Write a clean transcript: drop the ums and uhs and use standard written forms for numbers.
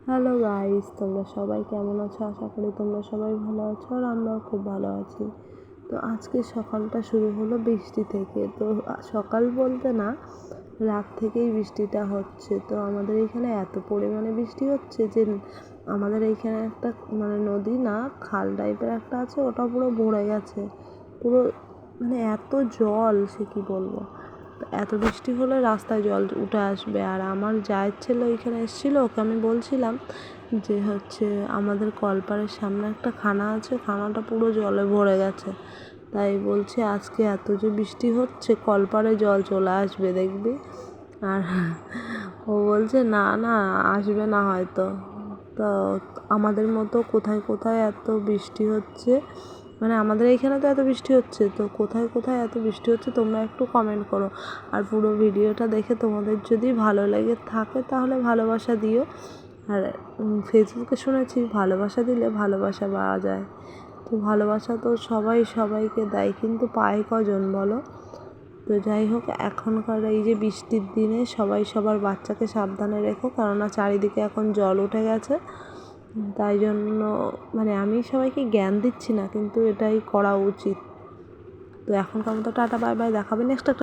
Hello guys, তোমরা সবাই কেমন আছো? আশা করি তোমরা সবাই ভালো আছো আর আমরাও খুব ভালো আছি। তো আজকে সকালটা শুরু হলো বৃষ্টি থেকে। তো সকাল বলতে না, রাত থেকেই বৃষ্টিটা হচ্ছে। তো আমাদের এখানে এত পরিমাণে বৃষ্টি হচ্ছে যে আমাদের এইখানে একটা নদী না, খাল টাইপের একটা আছে, ওটা পুরো ভরে গেছে। পুরো এত জল, সে কি বলবো। এত বৃষ্টি হলে রাস্তায় জল উঠে আসবে। আর আমার জায়ের ছেলে ওইখানে এসেছিলো, ওকে আমি বলছিলাম যে আমাদের কলপাড়ের সামনে একটা খানা আছে, খানাটা পুরো জলে ভরে গেছে। তাই বলছে আজকে এত যে বৃষ্টি হচ্ছে কলপাড়ে জল চলে আসবে দেখবি। আর ও বলছে না না, আসবে না হয়তো। তো আমাদের মতো কোথায় কোথায় এত বৃষ্টি হচ্ছে, আমাদের এইখানে তো এত বৃষ্টি হচ্ছে, তো কোথায় কোথায় এত বৃষ্টি হচ্ছে তোমরা একটু কমেন্ট করো। আর পুরো ভিডিওটা দেখে তোমাদের যদি ভালো লেগে থাকে তাহলে ভালোবাসা দিও। আর ফেসবুকে শুনেছি ভালোবাসা দিলে ভালোবাসা পাওয়া যায়। তো ভালোবাসা তো সবাই সবাইকে দেয়, কিন্তু পায় কজন বলো? তো যাই হোক, এখনকার এই যে বৃষ্টির দিনে সবাই সবার বাচ্চাকে সাবধানে রেখো, কেননা চারিদিকে এখন জল উঠে গেছে। তাই জন্য আমি সবাইকে জ্ঞান দিচ্ছি না, কিন্তু এটাই করা উচিত। তো এখনকার মতো টাটা, বাই বাই, দেখাবে নেক্সট একটা